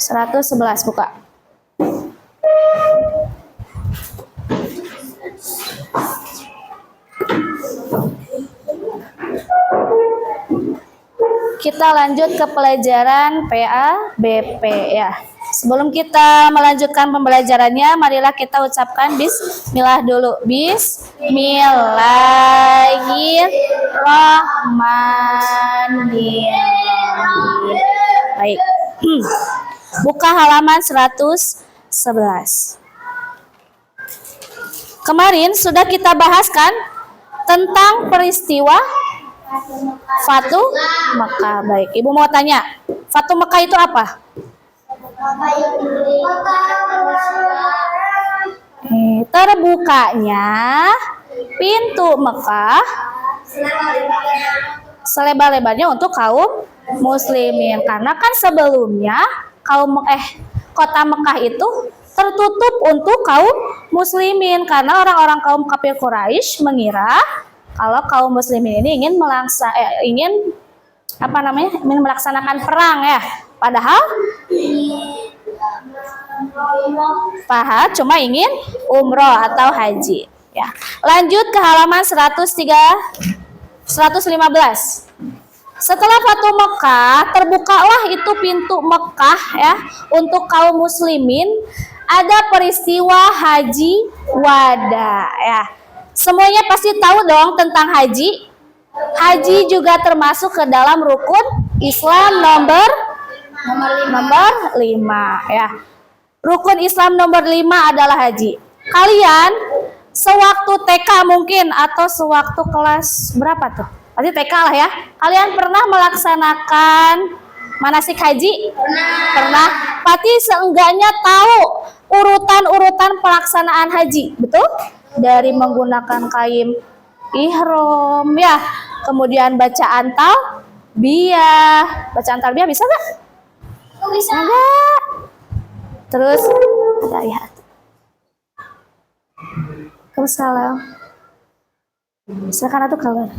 111 buka. Kita lanjut ke pelajaran PABP ya. Sebelum kita melanjutkan pembelajarannya, marilah kita ucapkan bismillah dulu. Bismillahirrahmanirrahim. Baik. Buka halaman 111. Kemarin sudah kita bahaskan tentang peristiwa Fatu Mekah. Baik, Ibu mau tanya, Fatu Mekah itu apa? Terbukanya pintu Mekah selebar-lebarnya untuk kaum muslimin, karena kan sebelumnya kota Mekah itu tertutup untuk kaum muslimin karena orang-orang kaum kafir Quraisy mengira kalau kaum muslimin ini ingin melaksanakan perang ya, padahal cuma ingin umroh atau haji ya. Lanjut ke halaman 115. Setelah Fatu Mekah, terbukalah itu pintu Mekah ya untuk kaum muslimin. Ada peristiwa haji wada ya. Semuanya pasti tahu dong tentang haji. Haji juga termasuk ke dalam rukun Islam nomor 5 ya. Rukun Islam nomor 5 adalah haji. Kalian sewaktu TK mungkin atau sewaktu kelas berapa tuh? Pasti TK lah ya. Kalian pernah melaksanakan manasik haji? Pernah. Pasti seenggaknya tahu urutan-urutan pelaksanaan haji, betul? Dari menggunakan kain ihram ya, kemudian bacaan talbiyah. Bacaan talbiyah bisa nggak? Bisa. Enggak. Terus ada ya. Waalaikumsalam. Silakan atuh kawan.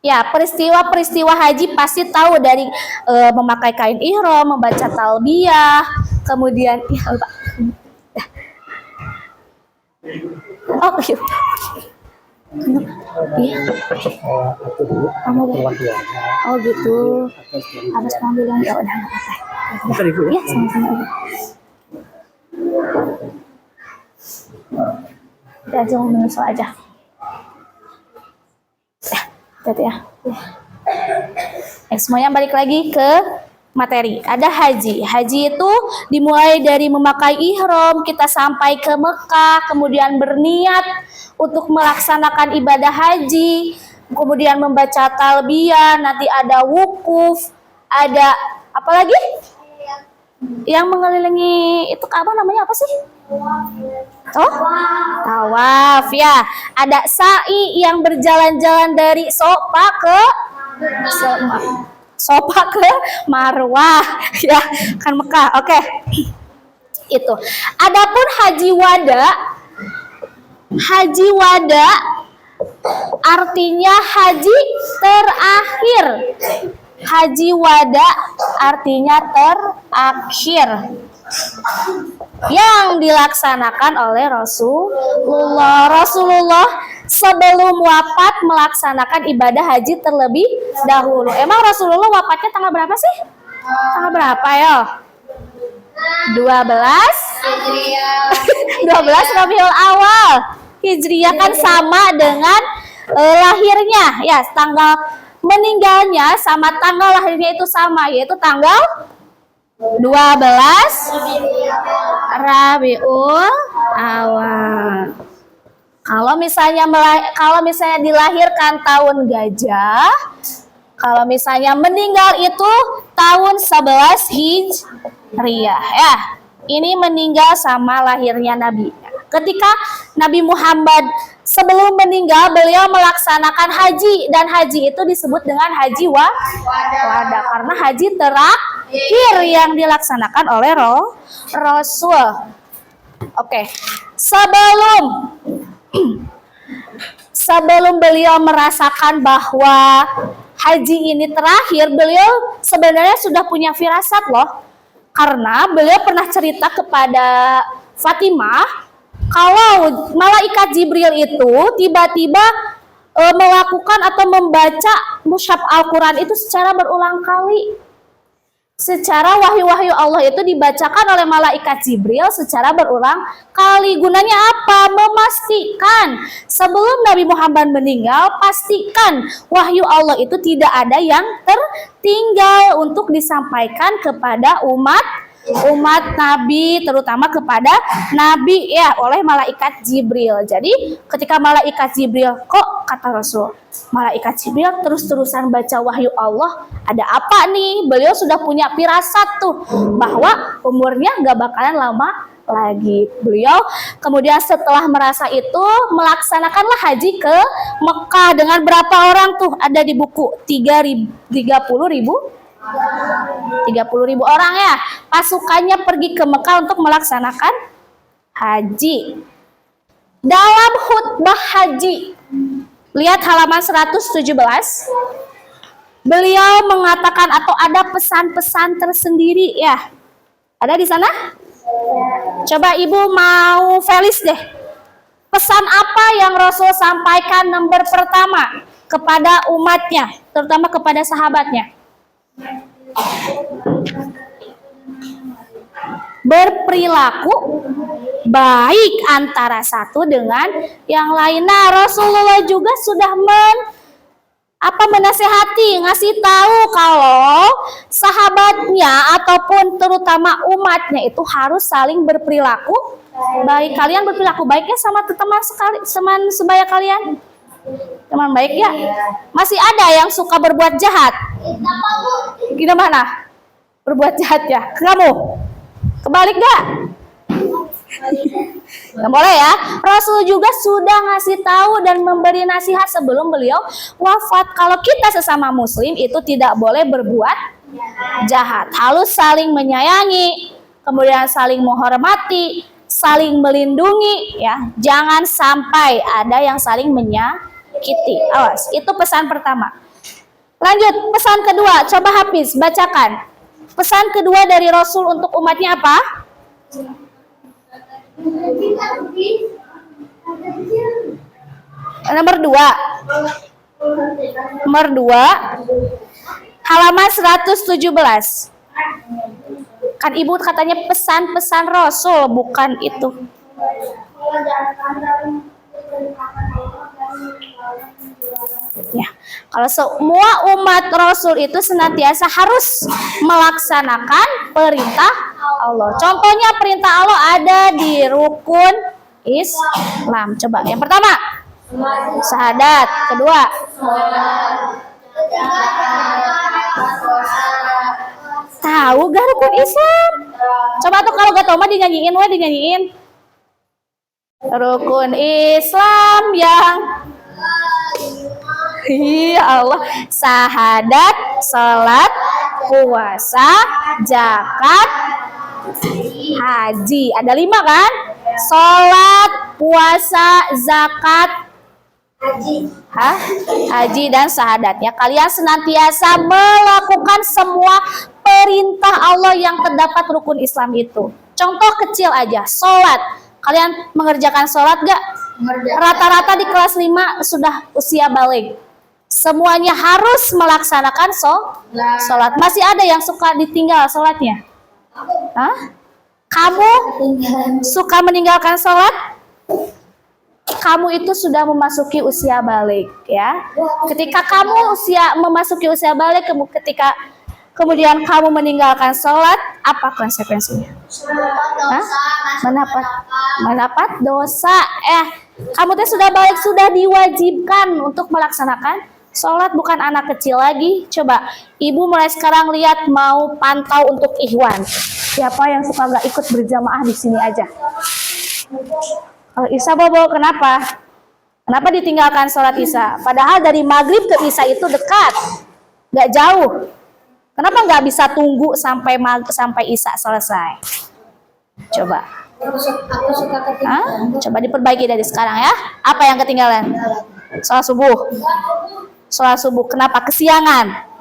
Ya, peristiwa-peristiwa haji pasti tahu dari memakai kain ihram, membaca talbiyah, kemudian oh iya. Iya. Oh gitu. Harus panggilan ya udah nggak apa-apa. Iya, sama-sama. Ya, jangan menyusul aja. Ya. Semuanya balik lagi ke materi. Ada haji. Haji itu dimulai dari memakai ihram, kita sampai ke Mekah, kemudian berniat untuk melaksanakan ibadah haji, kemudian membaca talbiyah, nanti ada wukuf, ada apa lagi? Yang mengelilingi itu Ka'bah namanya apa sih? Oh, tawaf ya. Ada sa'i yang berjalan-jalan dari Sofa ke Marwah ya, kan Mekah. Oke. Itu. Adapun haji wada artinya haji terakhir. Haji wada artinya terakhir yang dilaksanakan oleh Rasulullah sebelum wafat melaksanakan ibadah haji terlebih dahulu. Emang Rasulullah wafatnya tanggal berapa sih? Tanggal berapa ya? 12 Rabiul Awal Hijriah, kan sama dengan lahirnya ya, tanggal meninggalnya sama tanggal lahirnya itu sama, yaitu tanggal 12 Rabiul Awal. Kalau misalnya dilahirkan tahun gajah, kalau misalnya meninggal itu tahun 11 Hijriah ya. Ini meninggal sama lahirnya Nabi. Ketika Nabi Muhammad sebelum meninggal, beliau melaksanakan haji, dan haji itu disebut dengan haji wada karena haji terakhir yang dilaksanakan oleh Rasul. Oke. sebelum beliau merasakan bahwa haji ini terakhir, beliau sebenarnya sudah punya firasat loh. Karena beliau pernah cerita kepada Fatimah kalau malaikat Jibril itu tiba-tiba melakukan atau membaca mushaf Al-Quran itu secara berulang kali. Secara wahyu-wahyu Allah itu dibacakan oleh malaikat Jibril secara berulang kali. Gunanya apa? Memastikan sebelum Nabi Muhammad meninggal, pastikan wahyu Allah itu tidak ada yang tertinggal untuk disampaikan kepada umat Nabi, terutama kepada Nabi ya, oleh malaikat Jibril. Jadi ketika malaikat Jibril, kok kata Rasul, malaikat Jibril terus-terusan baca wahyu Allah, ada apa nih? Beliau sudah punya firasat tuh bahwa umurnya nggak bakalan lama lagi. Beliau kemudian setelah merasa itu melaksanakanlah haji ke Mekah dengan berapa orang tuh? Ada di buku 30.000 orang ya. Pasukannya pergi ke Mekah untuk melaksanakan haji. Dalam khutbah haji, lihat halaman 117, beliau mengatakan atau ada pesan-pesan tersendiri ya. Ada di sana? Coba ibu mau Felis deh. Pesan apa yang Rasul sampaikan nomor pertama kepada umatnya, terutama kepada sahabatnya? Berperilaku baik antara satu dengan yang lain. Nah, Rasulullah juga sudah menasehati, ngasih tahu kalau sahabatnya ataupun terutama umatnya itu harus saling berperilaku baik. Kalian berperilaku baiknya sama teman sebaya kalian? Teman baik ya? Masih ada yang suka berbuat jahat? Gimana? Berbuat jahat ya? Kamu? Kebalik gak? Nggak boleh ya. Rasul juga sudah ngasih tahu dan memberi nasihat sebelum beliau wafat. Kalau kita sesama muslim itu tidak boleh berbuat jahat. Harus saling menyayangi, kemudian saling menghormati, saling melindungi ya. Jangan sampai ada yang saling menyakiti. Awas, itu pesan pertama. Lanjut, pesan kedua, coba Hafiz bacakan. Pesan kedua dari Rasul untuk umatnya apa? Nomor 2 halaman 117. Kan ibu katanya pesan-pesan Rasul, bukan itu. Ya, kalau semua umat Rasul itu senantiasa harus melaksanakan perintah Allah. Contohnya perintah Allah ada di rukun Islam. Coba yang pertama, syahadat. Kedua, tahu gak rukun Islam? Coba tuh kalau gak tahu mah dinyanyiin. Rukun Islam yang iya Allah, syahadat, salat, puasa, zakat, haji. Ada 5 kan? Salat, puasa, zakat, haji dan syahadat. Ya, kalian senantiasa melakukan semua perintah Allah yang terdapat rukun Islam itu. Contoh kecil aja, salat. Kalian mengerjakan sholat gak? Rata-rata di kelas 5 sudah usia balik. Semuanya harus melaksanakan sholat. Masih ada yang suka ditinggal sholatnya? Hah? Kamu suka meninggalkan sholat? Kamu itu sudah memasuki usia balik ya. Ketika kamu memasuki usia balik, kemudian kamu meninggalkan sholat, apa konsekuensinya? Mendapat dosa. Kamu teh sudah balik, sudah diwajibkan untuk melaksanakan sholat, bukan anak kecil lagi. Coba ibu mulai sekarang lihat, mau pantau untuk ikhwan. Siapa yang suka gak ikut berjamaah di sini aja? Kalau Isya bobo, kenapa? Kenapa ditinggalkan sholat Isya? Padahal dari maghrib ke Isya itu dekat, gak jauh. Kenapa nggak bisa tunggu sampai Isya selesai? Coba. Coba diperbaiki dari sekarang ya. Apa yang ketinggalan? Sholat subuh. Sholat subuh. Kenapa? Kesiangan.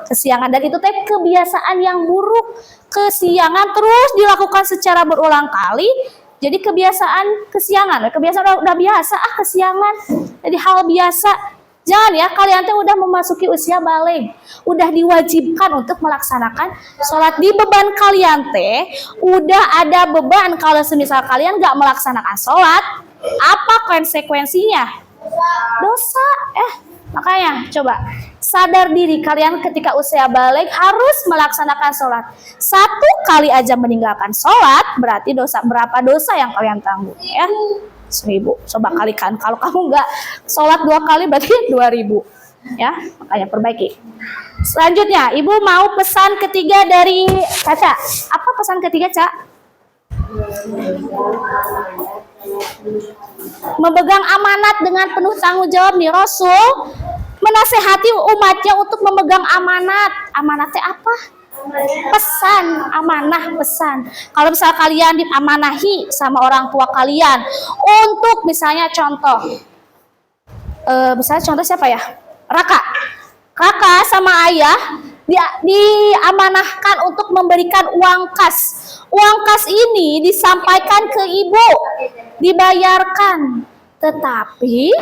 Kesiangan. Dan itu teh kebiasaan yang buruk. Kesiangan terus dilakukan secara berulang kali. Jadi kebiasaan kesiangan. Kebiasaan udah biasa kesiangan. Jadi hal biasa. Jangan ya, kalian teh udah memasuki usia balik, udah diwajibkan untuk melaksanakan sholat. Di beban kalian teh udah ada beban. Kalau semisal kalian gak melaksanakan sholat, apa konsekuensinya? Dosa. Makanya coba sadar diri kalian ketika usia balik harus melaksanakan sholat. Satu kali aja meninggalkan sholat berarti dosa. Berapa dosa yang kalian tanggung ya? 1000. Coba kalikan. Kalau kamu nggak sholat 2 kali berarti 2000 ya. Makanya perbaiki. Selanjutnya ibu mau pesan ketiga dari Caca. Apa pesan ketiga, Cak? Memegang amanat dengan penuh tanggung jawab nih. Rasul menasehati umatnya untuk memegang amanat. Amanatnya apa? Pesan, amanah, pesan. Kalau misal kalian diamanahi sama orang tua kalian untuk misalnya contoh, misalnya contoh siapa ya? Kakak sama ayah diamanahkan untuk memberikan uang kas. Uang kas ini disampaikan ke ibu, dibayarkan, tetapi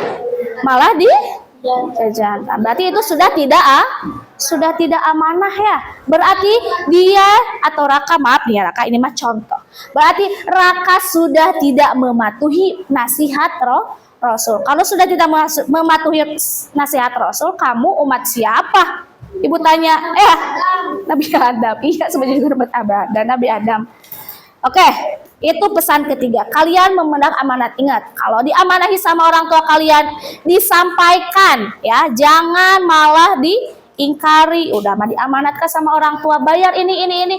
malah dijajankan. Berarti itu sudah tidak amanah ya. Berarti dia atau Raka, maaf nih ya Raka, ini mah contoh. Berarti Raka sudah tidak mematuhi nasihat Rasul. Kalau sudah tidak mematuhi nasihat Rasul, kamu umat siapa? Ibu tanya, Nabi Adam. Iya, sebenarnya berbeda Nabi Adam. Oke, itu pesan ketiga. Kalian memegang amanat. Ingat, kalau diamanahi sama orang tua kalian, disampaikan ya, jangan malah diingkari. Udah mah diamanatkan sama orang tua, bayar ini,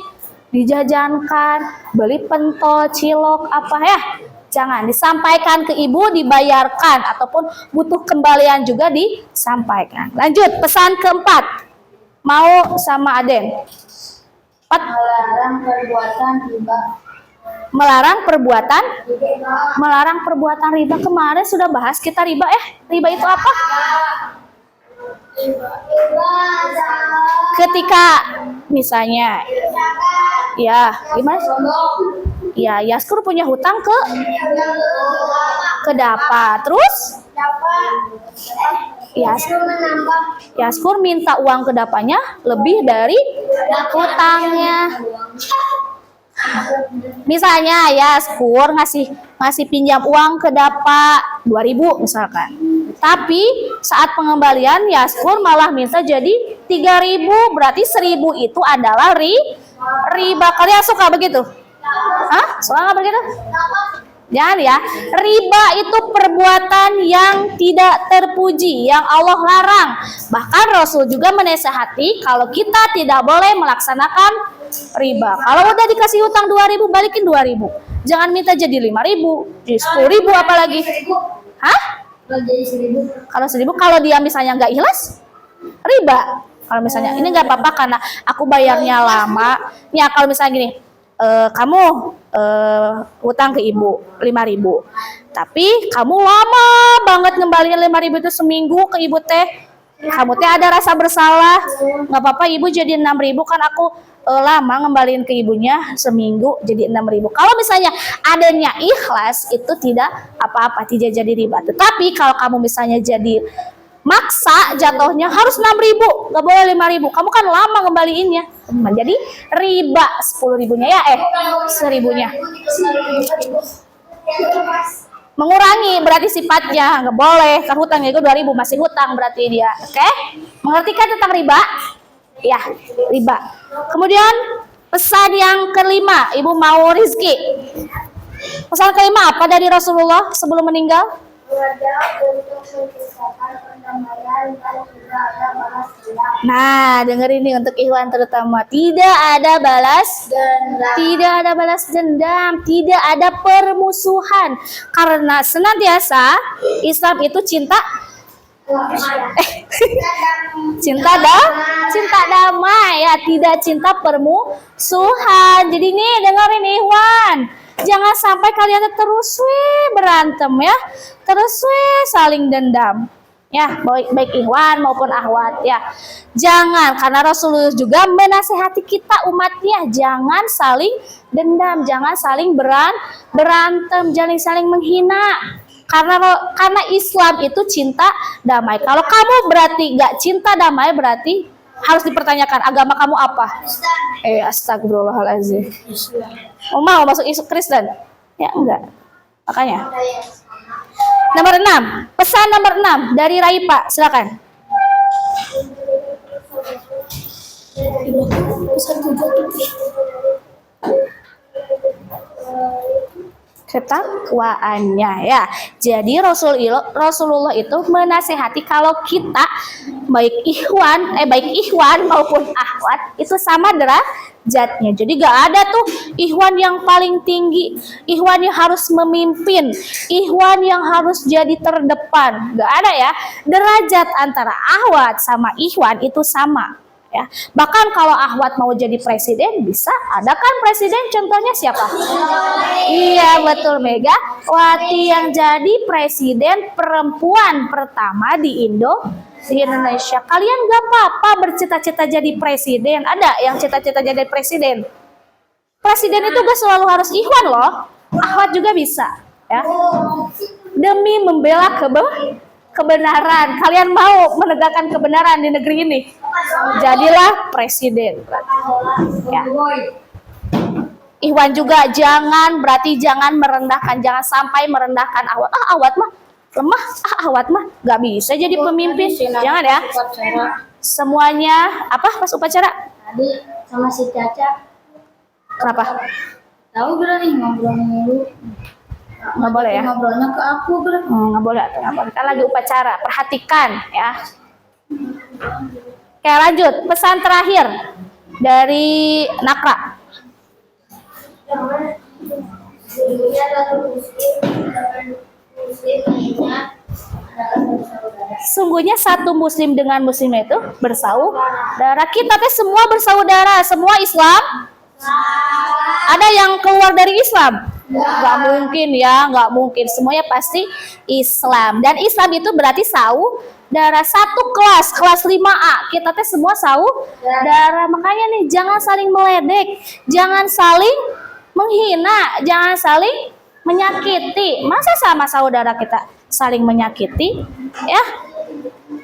dijajankan, beli pentol, cilok, apa ya. Jangan, disampaikan ke ibu, dibayarkan, ataupun butuh kembalian juga disampaikan. Lanjut, pesan keempat. Mau sama Aden. Melarang perbuatan riba. Melarang perbuatan riba. Kemarin sudah bahas kita riba. Riba itu apa? Ketika misalnya ya gimana? Ya, Yaskur punya hutang ke Dapa. Terus Yaskur minta uang ke Dapanya lebih dari hutangnya. Misalnya Yaskur ngasih pinjam uang ke Dapa 2000 misalkan. Tapi saat pengembalian Yaskur malah minta jadi 3000, berarti 1000 itu adalah riba. Kalian suka begitu? Suka nggak begitu? Jangan ya. Riba itu perbuatan yang tidak terpuji, yang Allah larang. Bahkan Rasul juga menasihati kalau kita tidak boleh melaksanakan riba. Kalau udah dikasih hutang 2000, balikin 2000. Jangan minta jadi 5000, jadi 10000 apalagi. Kalau 1000, kalau dia misalnya nggak ikhlas, riba. Kalau misalnya ini nggak apa-apa karena aku bayarnya lama. Ya kalau misalnya gini, kamu hutang ke ibu 5000, tapi kamu lama banget ngembaliin 5000 itu seminggu ke ibu teh. Kamu teh ada rasa bersalah, nggak apa-apa ibu jadi 6000, kan aku lama ngembaliin ke ibunya seminggu jadi 6000. Kalau misalnya adanya ikhlas itu tidak apa-apa, tidak jadi riba. Tetapi kalau kamu misalnya jadi maksa, jatuhnya harus 6000, nggak boleh 5000. Kamu kan lama ngembaliinnya, jadi riba. 10.000-nya ya 1000-nya mengurangi berarti sifatnya nggak boleh. Kan hutangnya itu 2000, masih hutang berarti dia. Oke, mengerti kan tentang riba? Ya, riba. Kemudian pesan yang kelima, ibu mau rizki. Pesan kelima apa dari Rasulullah sebelum meninggal? Nah, dengar ini untuk ikhwan terutama, tidak ada balas dendam, tidak ada permusuhan, karena senantiasa Islam itu cinta damai ya, tidak cinta permusuhan. Jadi nih dengerin ikhwan, jangan sampai kalian terus berantem ya, terus saling dendam. Ya, baik ikhwan maupun akhwat ya. Jangan, karena Rasulullah juga menasehati kita umatnya, jangan saling dendam, jangan saling berantem, jangan saling menghina. Karena Islam itu cinta damai. Kalau kamu berarti gak cinta damai, berarti harus dipertanyakan agama kamu apa? Astagfirullahaladzim. Mau masuk Kristen? Ya enggak. Makanya. Nomor 6, pesan nomor 6 dari Raipa, silakan. Ketakwaannya ya. Jadi Rasulullah itu menasehati kalau kita baik ikhwan maupun akhwat itu sama derajatnya. Jadi gak ada tuh ikhwan yang paling tinggi, ikhwan yang harus memimpin, ikhwan yang harus jadi terdepan. Gak ada ya. Derajat antara akhwat sama ikhwan itu sama. Ya, bahkan kalau akhwat mau jadi presiden bisa, ada kan presiden contohnya siapa? Iya betul, Megawati yang jadi presiden perempuan pertama di Indonesia. Kalian gak apa-apa bercita-cita jadi presiden. Ada yang cita-cita jadi presiden. Presiden itu gak selalu harus ikhwan loh, akhwat juga bisa ya. Demi membela kebenaran, kalian mau menegakkan kebenaran di negeri ini, jadilah presiden. Ya. Ikhwan juga jangan merendahkan, jangan sampai merendahkan akhwat. Akhwat mah lemah, akhwat mah nggak bisa jadi pemimpin. Jangan ya. Semuanya apa pas upacara? Tadi sama si Caca. Kenapa? Tahu berani ngobrol dulu. Nggak boleh ya? Ngobrolnya ke aku bro. Nggak boleh. Kita lagi upacara, perhatikan ya. Oke lanjut, pesan terakhir dari Nakra. Sungguhnya satu muslim dengan muslim itu bersaudara. Kita teh semua bersaudara, semua Islam. Ada yang keluar dari Islam? Gak mungkin ya, gak mungkin. Semuanya pasti Islam. Dan Islam itu berarti saudara, satu kelas 5A. Kita teh semua saudara. Makanya nih jangan saling meledek, jangan saling menghina, jangan saling menyakiti. Masa sama saudara kita saling menyakiti? Ya.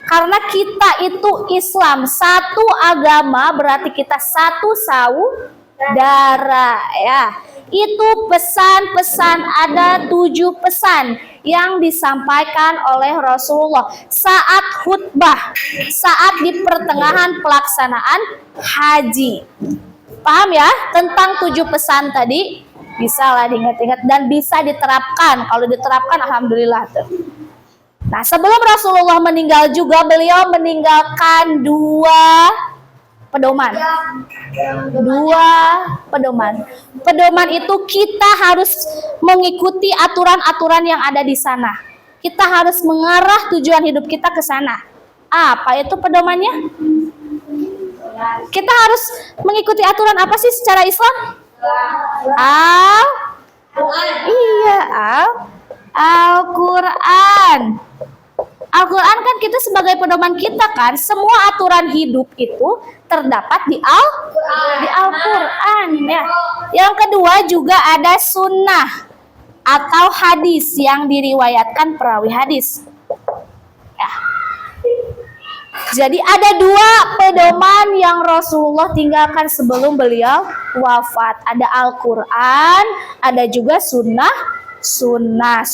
Karena kita itu Islam, satu agama, berarti kita satu saudara ya. Itu pesan-pesan, ada 7 pesan yang disampaikan oleh Rasulullah saat khutbah, saat di pertengahan pelaksanaan haji. Paham ya tentang 7 pesan tadi? Bisa lah diingat-ingat dan bisa diterapkan. Kalau diterapkan alhamdulillah tuh. Nah, sebelum Rasulullah meninggal juga beliau meninggalkan 2 pedoman. 2 pedoman. Pedoman itu kita harus mengikuti aturan-aturan yang ada di sana. Kita harus mengarah tujuan hidup kita ke sana. Apa itu pedomannya? Kita harus mengikuti aturan apa sih secara Islam? Al-Quran. Al-Quran kan kita sebagai pedoman kita kan, semua aturan hidup itu terdapat di Al-Quran ya. Yang kedua juga ada sunnah atau hadis yang diriwayatkan perawi hadis. Ya. Jadi ada 2 pedoman yang Rasulullah tinggalkan sebelum beliau wafat. Ada Al-Quran, ada juga sunnah. Sunnah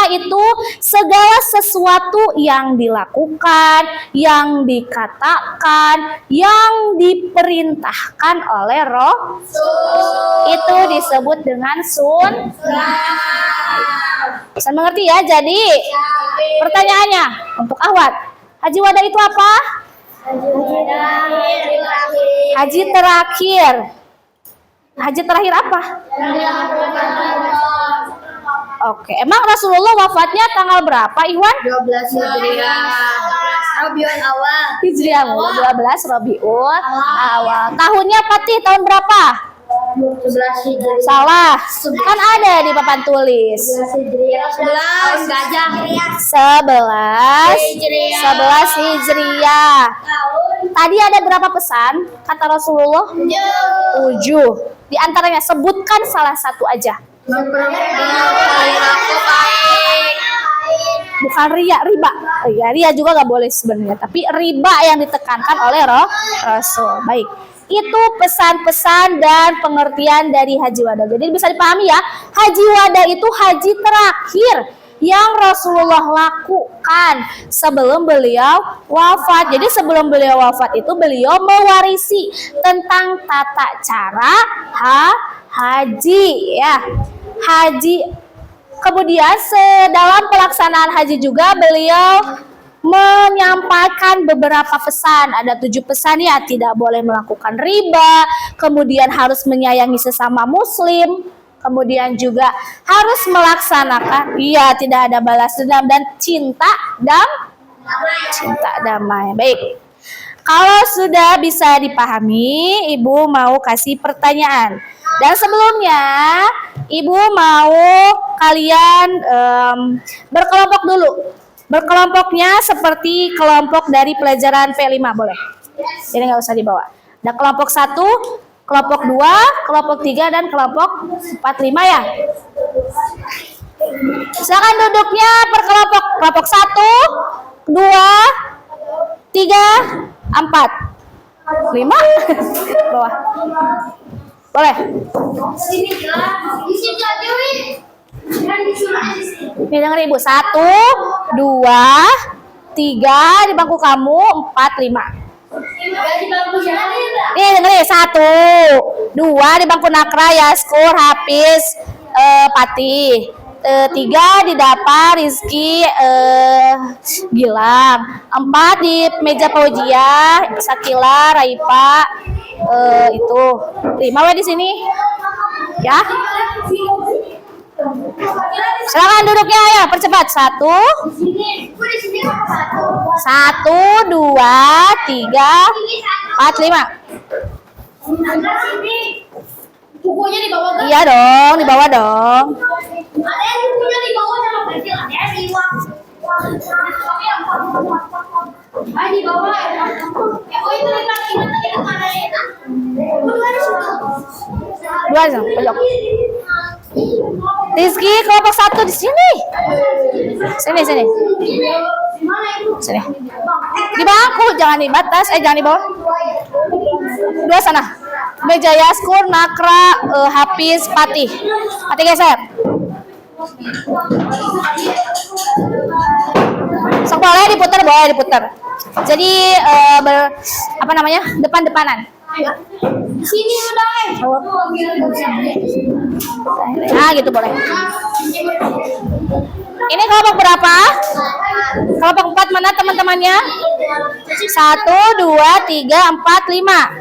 itu segala sesuatu yang dilakukan, yang dikatakan, yang diperintahkan oleh Rasul. Itu disebut dengan sunnah. Bisa mengerti ya? Jadi pertanyaannya untuk akhwat, haji wada itu apa? Haji terakhir. Haji terakhir apa? Oke, emang Rasulullah wafatnya tanggal berapa, Iwan? 12 Hijriah. Rabiul Awal. Hijriah 12 Rabiul Awal. Tahunnya pati tahun berapa? 11 Hijriah. Salah. Kan ada di papan tulis. 11 Hijriah. 11 gajah. 11 Hijriah. 11 Hijriah. Tadi ada berapa pesan kata Rasulullah? 7. Di antaranya sebutkan salah satu aja. Bukan riba. Oh, ya, ria juga nggak boleh sebenarnya, tapi riba yang ditekankan oleh Rasul. Baik, itu pesan-pesan dan pengertian dari haji wada. Jadi bisa dipahami ya, haji wada itu haji terakhir yang Rasulullah lakukan sebelum beliau wafat. Jadi sebelum beliau wafat itu beliau mewarisi tentang tata cara haji ya. Haji. Kemudian dalam pelaksanaan haji juga beliau menyampaikan beberapa pesan. Ada 7 pesan ya, tidak boleh melakukan riba, kemudian harus menyayangi sesama muslim, kemudian juga harus melaksanakan tidak ada balas dendam dan cinta damai. Baik. Kalau sudah bisa dipahami, Ibu mau kasih pertanyaan. Dan sebelumnya, Ibu mau kalian berkelompok dulu. Berkelompoknya seperti kelompok dari pelajaran P5, boleh? Jadi nggak usah dibawa. Ada kelompok 1, kelompok 2, kelompok 3, dan kelompok 4-5 ya. Silakan duduknya per kelompok. Kelompok 1, 2, 3, 4, 5. Bawah. Boleh. Nih denger Ibu. 1, 2, 3 di bangku kamu, 4, 5. Nih dengerin. 1, 2 di bangku Nakra, Yaskur, Hafiz, Patih. 3 di Dapa, Rizky, Gilang. 4 di meja Paujiah, Sakila, Raipa, itu 5 di sini ya. Silakan duduknya ya, percepat. 1, 2, 3, 4, 5. Bukunya di bawah. Iya dong, di bawah dong. Ada yang bukunya di bawah sama pensil, ada yang di bawah. Di bawah ya. Oh itu ingat tadi kemana ya? Dua di situ. 2 di pojok. Rizky kelompok 1 di sini. Sini. Sini. Di bangku, jangan di batas, jangan di bawah. 2 sana. Meja Yaskur, Nakra, Hafiz, Patih. Patih geser. Sok boleh diputar. Jadi depan-depanan. Sini udah. Nah, gitu boleh. Ini kelompok berapa? Kelompok 4 mana teman-temannya? 1, 2, 3, 4, 5.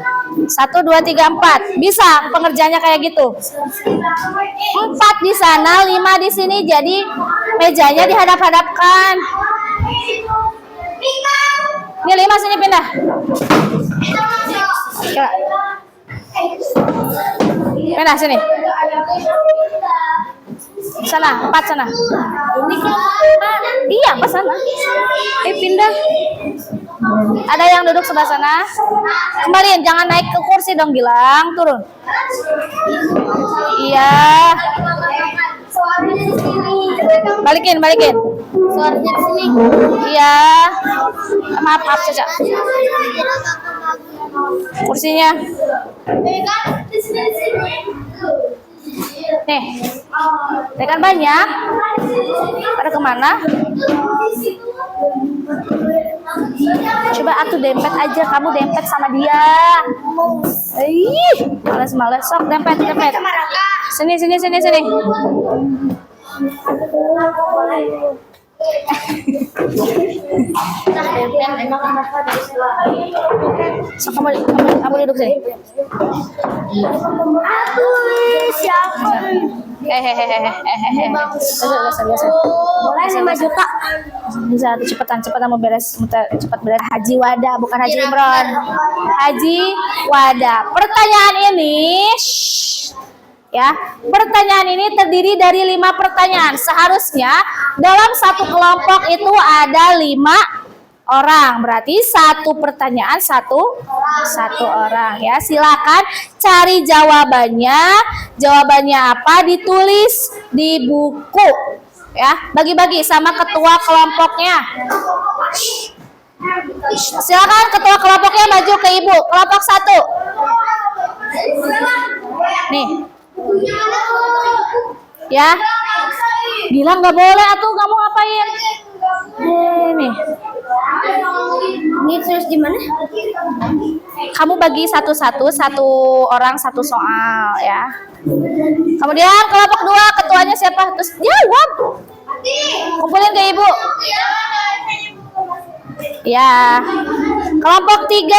1, 2, 3, 4. Bisa pengerjaannya kayak gitu. 4 di sana, 5 di sini. Jadi mejanya dihadap-hadapkan. Ini 5 sini pindah. Coba. Pindah sini. Sana, 4 sana. Iya, pas sana. Pindah. Ada yang duduk sebelah sana. Kembaliin, jangan naik ke kursi dong, Gilang. Turun. Iya. Balikin. Suaranya di sini. Iya. Maaf, Caca. Kursinya. Nih. Kan banyak. Pada kemana? Coba atuh dempet aja, kamu dempet sama dia. Ih, males. Sok dempet. Sini. So, kamu duduk sini. Siapa? Biasa. Boleh 5 juta. Bisa cepetan mau cepat beres haji wada, bukan haji imron. Haji wada. Pertanyaan ini Ya, pertanyaan ini terdiri dari 5 pertanyaan. Seharusnya dalam satu kelompok itu ada 5 orang. Berarti satu pertanyaan satu orang ya. Silakan cari jawabannya. Jawabannya apa? Ditulis di buku. Ya, bagi-bagi sama ketua kelompoknya. Silakan ketua kelompoknya maju ke ibu. Kelompok 1. Nih. Ya. Bilang nggak boleh atuh, kamu ngapain? Nih. Ini terus di mana? Kamu bagi satu-satu, satu orang satu soal ya. Kemudian kelompok 2 ketuanya siapa? Terus jawab. Kumpulin ke ibu. Ya. Kelompok 3.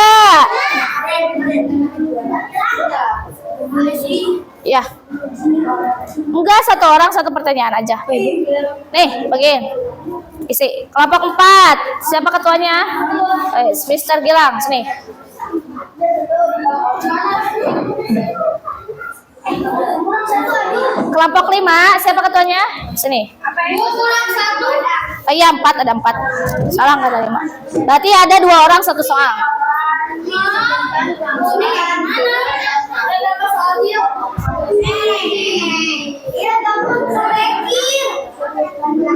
Ya. Enggak, satu orang satu pertanyaan aja. Nih, bagiin. Isi. Kelompok 4. Siapa ketuanya? Mister Gilang, sini. Kelompok 5, siapa ketuanya? Sini. Oh iya, 4, ada 4. Salah, nggak ada 5. Berarti ada 2 orang satu soal.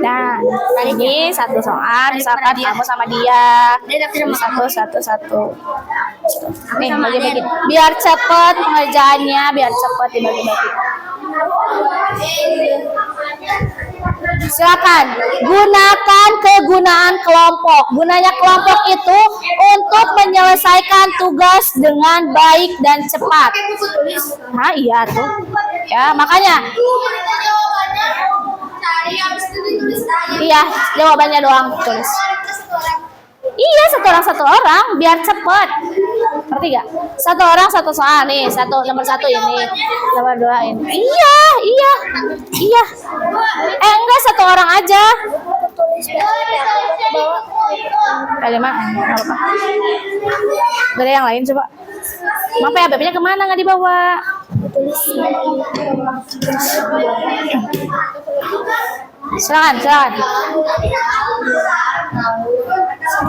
Nah, ini satu soal, misalkan kamu sama dia, satu. Nih, bagi-bagi. Biar cepet pengerjaannya, biar cepet dibagi-bagi. Silakan gunakan kegunaan kelompok. Gunanya kelompok itu untuk menyelesaikan tugas dengan baik dan cepat. Nah, iya tuh. Ya, makanya. Iya, jawabannya doang tulis. Iya, satu orang biar cepet. Ngerti gak? Satu orang satu soal nih, nomor 1 ini, nomor 2 ini. Iya. Enggak, satu orang aja. Kalimat, nggak apa-apa. Gak ada yang lain coba. Maaf ya, BB-nya kemana nggak dibawa? Silakan.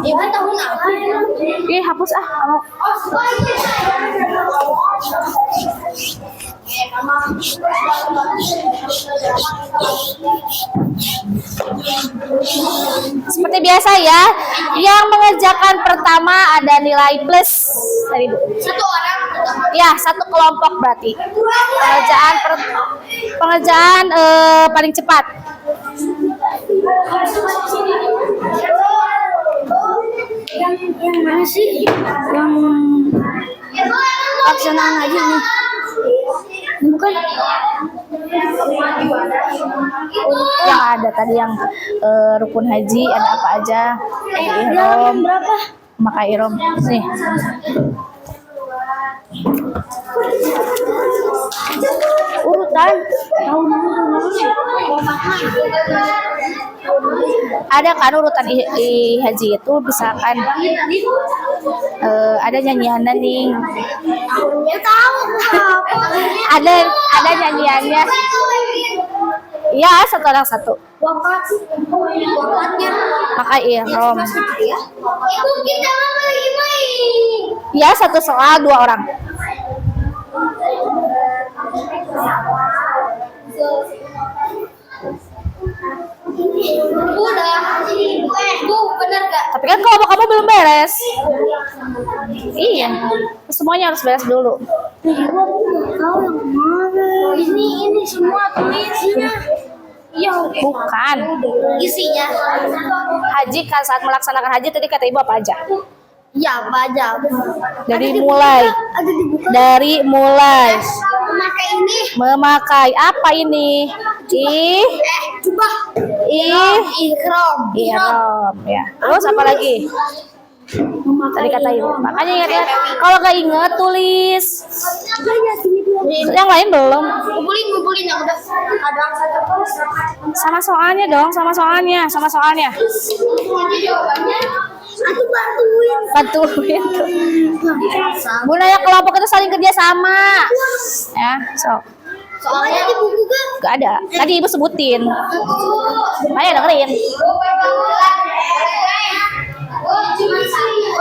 Ibu tahu apa? Ih, hapus kamu. Seperti biasa ya, yang mengerjakan pertama ada nilai plus dari Bu. Satu orang. Ya, satu kelompok berarti. Pengerjaan paling cepat. Yang mana sih? Yang pelaksanaan aja nih. Bukan. Yang ada tadi yang rukun haji ada apa aja? Yang berapa? Maka ihram nih. Urutan. Ada kan urutan haji itu misalkan ada nyanyiannya nih. Ya tahu. ada nyanyiannya. Iya, satu orang satu. Wakatnya. Maka ihram. Ibu kita lagi main. Ya, satu soal 2 orang. Udah. Bu, benar gak? Tapi kan kalau kamu belum beres. Iya. Semuanya harus beres dulu. Tahu yang mana? Ini semua tulisnya. Iya, Bukan. isinya. Haji kan saat melaksanakan haji tadi kata ibu apa aja? Ya, apa aja. Dari mulai. Ada dibuka. Dari mulai. Memakai ini. Memakai apa ini? Coba. Ihram. Ihram ya. Terus apa lagi? Tadi kata ibu. Makanya ingat ya. Kalau nggak ingat tulis. Yang lain belum. Ngumpulin yang udah ada satu. Sama soalnya dong. Sama soalnya. Jawabannya. Aku bantuin. Gunanya kelompok itu saling kerja sama. Ya, so. Soalnya di buku kan. Gak ada. Tadi ibu sebutin. Ayo dengerin. Oh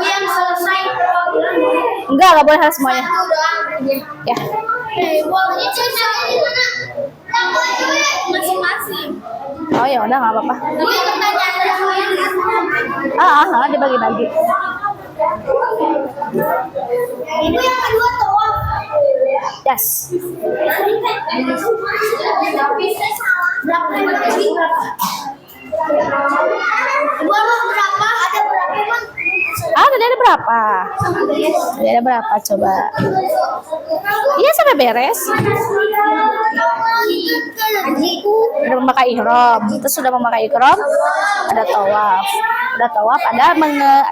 yang selesai. Enggak boleh harus semuanya. Ya. Masing-masing. Oh ya udah nggak apa-apa. Ini pertanyaan. Dibagi-bagi. Ibu yang kedua tuh. Yes. Berapa? Ibu berapa? Ada berapa, Bang? Tadi ada berapa? Tadi ada berapa coba? Iya sampai beres. Udah memakai ihram. Terus sudah memakai ihram, ada tawaf. Ada tawaf, ada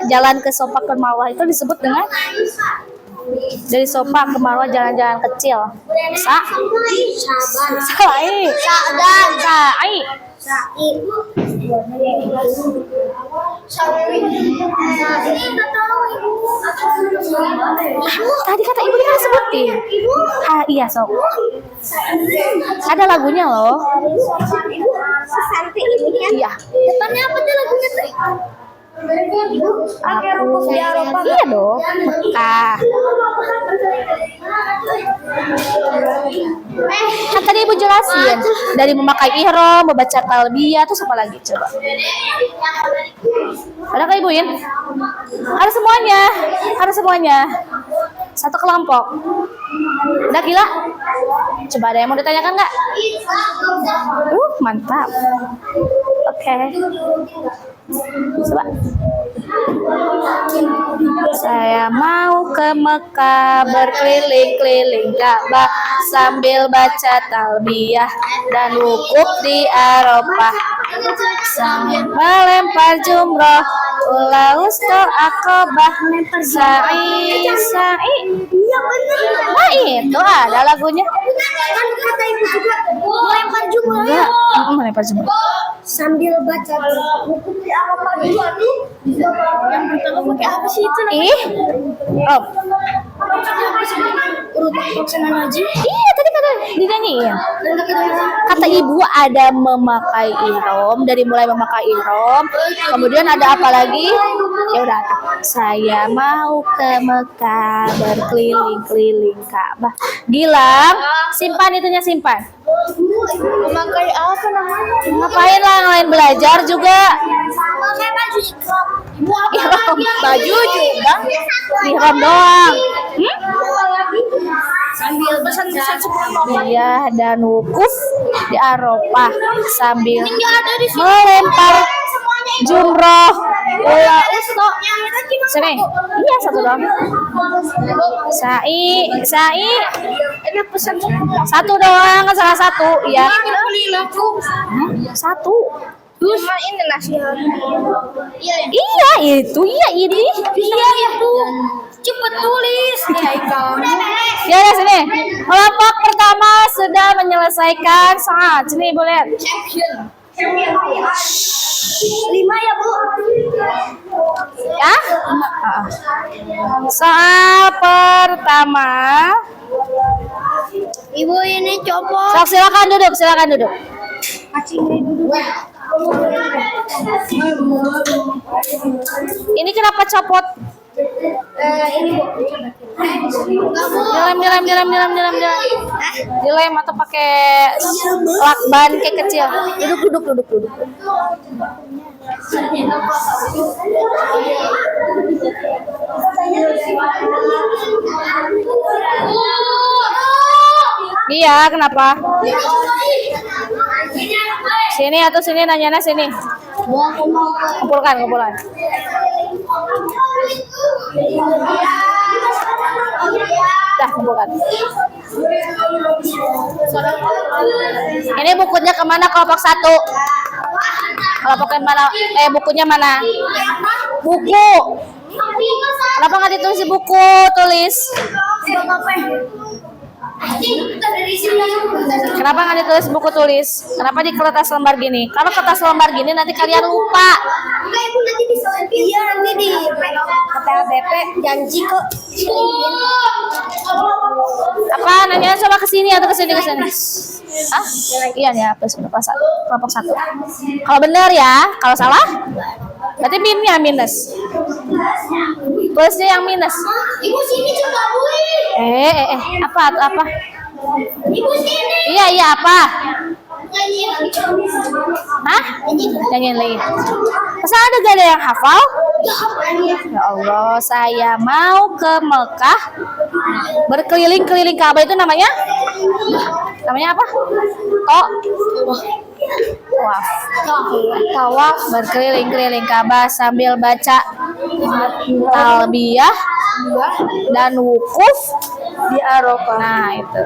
jalan ke Sofa ke Marwah itu disebut dengan dari Sofa ke Marwah jalan-jalan kecil. Sa'i. Tadi kata ibu kan sebutin. Iya sok. Ada lagunya loh. Iya. Depannya apa tuh lagunya tuh? Aku di Eropa. Iya dong. Mekah. Kan tadi ibu jelasin dari memakai ihram, membaca talbiyah, terus apa lagi coba? Ada kak ibu In? Ada semuanya, ada semuanya. Satu kelompok. Udah gila? Coba ada yang mau ditanyakan nggak? Mantap. Oke. Coba. Saya mau ke Mekah berkeliling-keliling Ka'bah sambil baca talbiyah dan wukuf di Arafah sambil melempar jumroh ulaustul akobah sa'i. Iya benar. Nah itu ada lagunya. Kan kata ibu juga melempar jumlah. Enggak, melempar jumroh Sambil baca buku di apa dulu tuh yang pertama pakai apa sih itu Oh urut pelaksanaan haji. iya tadi kata dinyanyiin. Kata ibu ada memakai ihram, dari mulai memakai ihram, kemudian ada apa lagi? Ya udah, saya mau ke Mekah berkeliling-keliling Ka'bah. Gilang, simpan itunya, simpan. Memakai apa namanya? Ngapain lah, ngelain belajar juga. Memakai baju ikram. Ibu apa Ihram, lagi? baju juga. Ihram doang. Sambil pesan-pesan sebelum Iya, dan wukuf di Arafah sambil nggak ada di sini. melempar jumroh. Yang Sini. Iya, satu doang. Sa'i. ada pesan Satu doang, salah satu. Iya. Satu. Terus ini nasihat. Iya, itu. Iya, ini. Iya itu. Cepet tulis. Ya Ika. Ya udah sini. Kelompok pertama sudah menyelesaikan saat. Sini Ibu lihat. Champion. 5 ya Bu. Ya? Soal pertama. Ibu ini copot. Sok, silakan duduk. Ini kenapa copot? Ini Bu. Dilem. Dilem atau pakai lakban kayak kecil. Duduk. Iya, kenapa? Sini atau sini, nanyanya sini. Kumpulkan. Dah, kumpulkan. Ini bukunya kemana kelompok 1? Kelompok mana? Bukunya mana? Buku. Kenapa nggak ditulis di buku? Tulis. Kenapa nggak ditulis buku tulis? Kenapa di kertas lembar gini? Kalau kertas lembar gini nanti kalian lupa. Enggak, Ibu nanti diselipin. Iya, nanti di KPABP janji kok. Apa nanya coba ke sini atau ke sini ke sini? Ah? Iya ya, kelompok satu. Kalau benar ya, kalau salah berarti minus. Tulisnya yang minus. Ibu sini coba, Bu. Apa? Ibu sini. Iya, apa? Nyanyi lagi. Hah? Nyanyiin lagi. Masa gak ada yang hafal? Ya apaan ya? Ya Allah, saya mau ke Mekah berkeliling-keliling Ka'bah itu namanya apa? Tawaf berkeliling-keliling Ka'bah sambil baca talbiyah dan wukuf di Arafah. Nah, itu.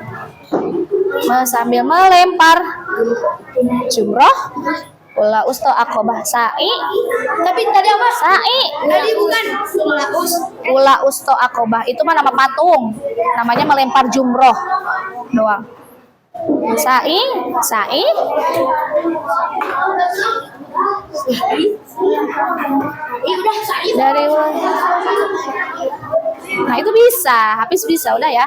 Sambil melempar jumroh, ula usto akobah sa'i. Tapi tadi apa? Sa'i. Tadi bukan Ula usto akobah itu mah nama patung. Namanya melempar jumroh doang. Sa'i. udah sa'i. Dari Nah, itu bisa, habis bisa udah ya.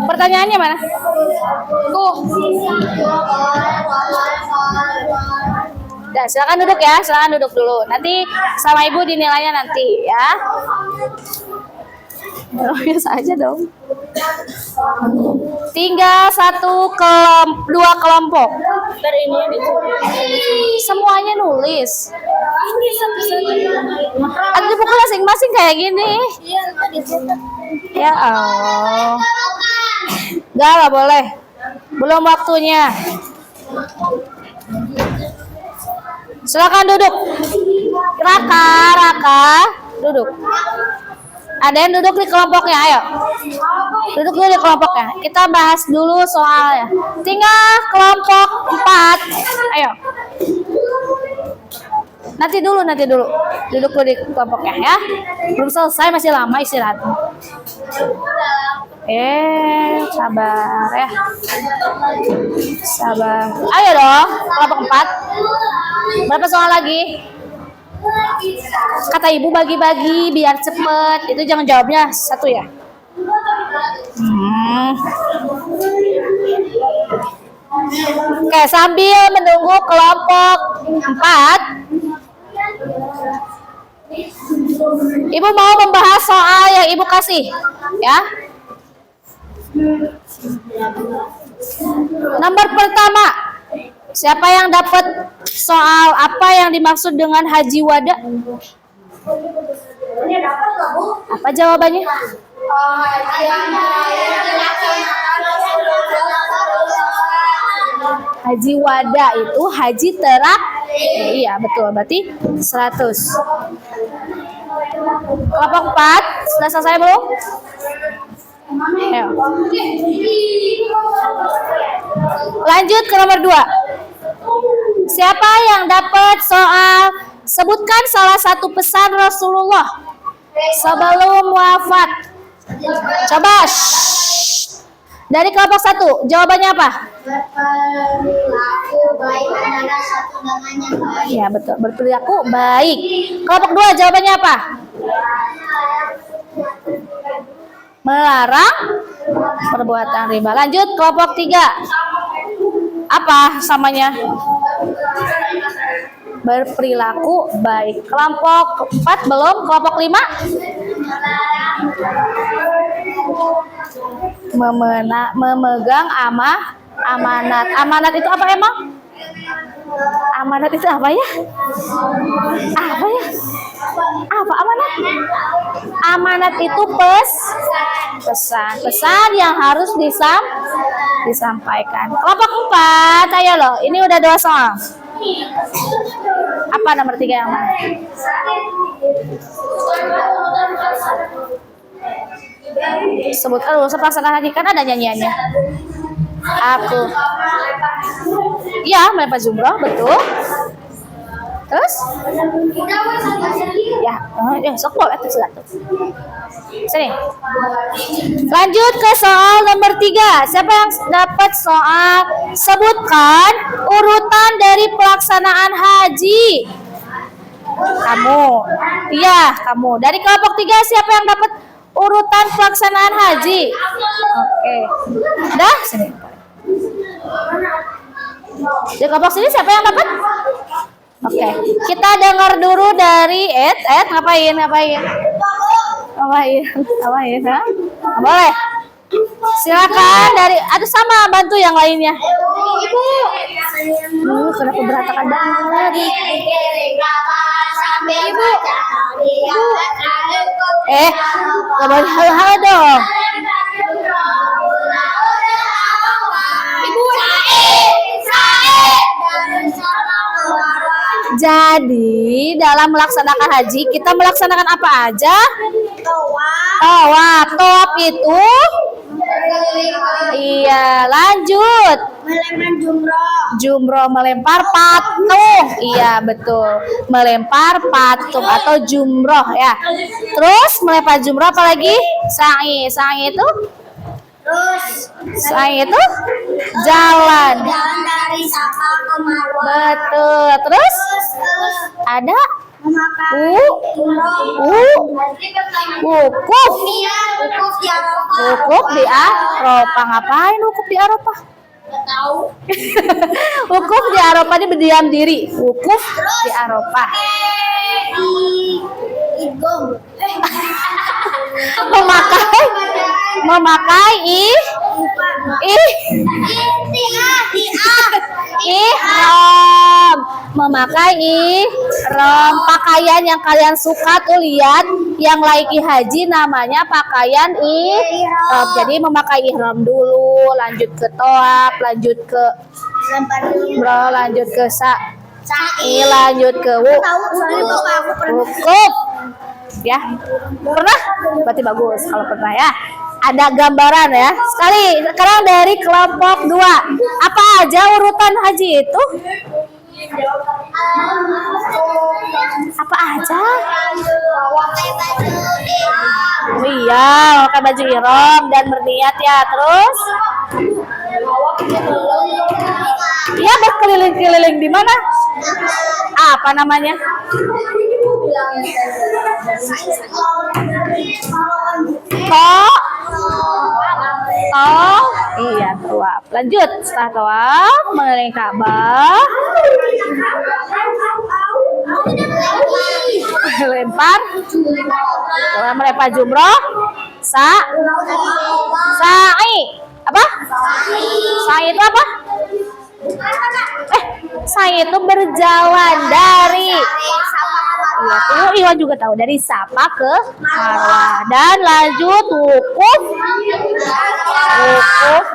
Pertanyaannya mana? Nah, silakan duduk ya, silakan duduk dulu. Nanti sama ibu dinilainya nanti ya. Biasa aja dong. Tinggal dua kelompok. Semuanya nulis. Ada buku masing-masing kayak gini. Ya Allah. Gak boleh. Belum waktunya. Silakan duduk. Raka, duduk. Ada yang duduk di kelompoknya, ayo. Duduk dulu di kelompoknya. Kita bahas dulu soalnya. Tinggal kelompok 4. Ayo. Nanti dulu. Duduk dulu di kelompoknya ya. Belum selesai, masih lama istirahat. Sabar ya. Sabar. Ayo dong, kelompok 4. Berapa soal lagi? Kata ibu bagi-bagi biar cepet. Itu jangan jawabnya satu ya. Oke, sambil menunggu kelompok 4, ibu mau membahas soal yang ibu kasih ya. Nomor pertama, siapa yang dapat soal apa yang dimaksud dengan haji wada? Apa jawabannya? Haji wada itu haji iya betul, berarti 100. Kelompok 4 sudah selesai belum? Ayo. Lanjut ke nomor 2. Siapa yang dapat soal sebutkan salah satu pesan Rasulullah sebelum wafat? Coba. Dari kelompok 1, jawabannya apa? Berperilaku baik antara satu dengan yang lain. Ya betul, berperilaku baik. Kelompok 2, jawabannya apa? Melarang perbuatan riba. Lanjut kelompok 3. Apa samanya? Berperilaku baik. Kelompok 4 belum. Kelompok 5 memegang amanat. Amanat itu apa emang? Amanat itu apa ya? Apa amanat? Amanat itu pesan yang harus disampaikan. Kelompok 4, ayo loh. Ini udah 2 soal. Apa nomor 3 yang mana? Sebutkan urusan pelaksanaan haji, kan ada nyanyiannya. Aku. Ya, melempar jumroh, betul. Terus? Ya, sok boleh tuh satu. Sini. Lanjut ke soal nomor 3. Siapa yang dapat soal? Sebutkan urutan dari pelaksanaan haji. Kamu. Iya, kamu. Dari kelompok 3 siapa yang dapat urutan pelaksanaan haji? Oke. Dah, sini. Di kelompok sini siapa yang dapat? Oke. Kita dengar dulu dari Ed. Ngapain? Ha? Boleh. Silakan dari. Aduh, sama bantu yang lainnya. Ibu. Kenapa berantakan banget? Ibu. Gak boleh hal-hal dong. Jadi dalam melaksanakan haji kita melaksanakan apa aja? Tawaf. Tawaf itu? Iya, lanjut. Melempar jumroh. Jumroh melempar patung. Iya, betul. Melempar patung atau jumroh ya. Terus melempar jumroh apa lagi? Sa'i. Sa'i itu? Sa'i itu jalan. Jalan dari Safa ke Marwah. Betul. Terus ada wukuf. Wukuf di Arafah. Ngapain wukuf di Arafah? Wukuf di Arafah ini berdiam diri. Wukuf di Arafah. Memakai ihram. Memakai ihram, pakaian yang kalian suka tuh, lihat yang laiki haji namanya pakaian ihram. Jadi memakai ihram dulu, lanjut ke tawaf, lanjut ke umrah, lanjut ke sa'i, lanjut ke wukuf. Ya, pernah? Berarti bagus kalau pernah ya. Ada gambaran ya. Sekarang dari kelompok 2. Apa aja urutan haji itu? Apa aja? Iya, pakai baju ihram dan berniat ya. Terus? Iya, berkeliling-keliling di mana? Apa namanya? Iya, tawaf. Lanjut, setelah tawaf mengelilingi Ka'bah, melempar jumroh, sa'i. Apa? Sa'i itu apa? Sa'i itu berjalan dari. Iya, tuh Iwan juga tahu, dari Safa ke Marwah dan lanjut wukuf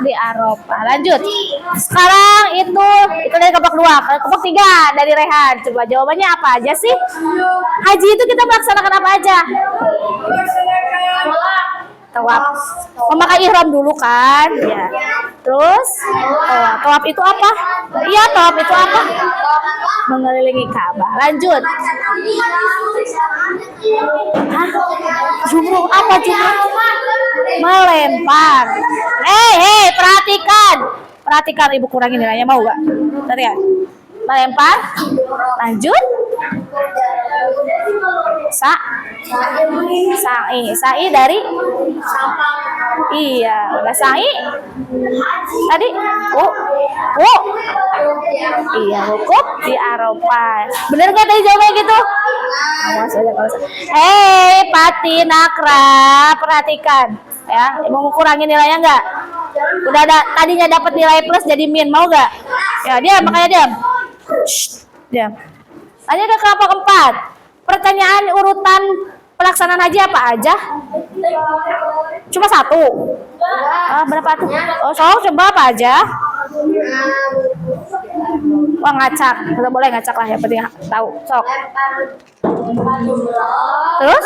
di Arafah. Lanjut. Sekarang itu dari kelompok 2. Kelompok 3 dari Rehan. Coba jawabannya apa aja sih? Haji itu kita melaksanakan apa aja? Tawaf. Memakai ihram dulu kan? Ya. Terus tawaf itu apa? Iya, tawaf itu apa? Mengelilingi Ka'bah. Lanjut. Hah? Jumroh apa jumroh? Melempar. Perhatikan ibu kurangin nilainya, mau gak? Bentar ya. Melempar. Lanjut. Sa'i dari. Iya, udah sa'i. Tadi iya, wukuf di Arafah. Bener gak tadi jawabannya gitu? Hei, Pati Nakra, perhatikan ya. Mau kurangin nilainya nggak? Udah tadinya dapat nilai plus jadi min, mau nggak? Ya, diam, makanya diam. Diam. Lanjut ke kelompok 4. Pertanyaan urutan pelaksanaan haji apa aja? Cuma 1. Berapa tuh? Coba apa aja? Wah, ngacak. Kita boleh ngacak lah, yang penting tahu. Sok. Terus?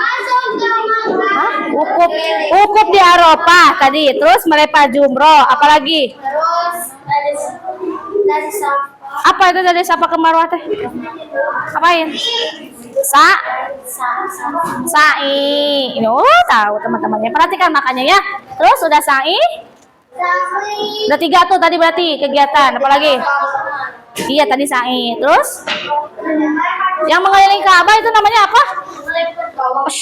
Masuk ke Makkah. Hah? Wukuf di Arafah tadi, terus melepas jumroh, apalagi? Terus dari Safa. Apa itu dari Safa ke Marwah teh? Apain? Sa'i. Ini tahu teman-temannya. Perhatikan makanya ya. Terus udah sa'i? Sa'i. Udah 3 tuh tadi berarti kegiatan. Apalagi? Iya tadi sa'i. Terus yang mengelilingi Ka'bah itu namanya apa? Tawaf.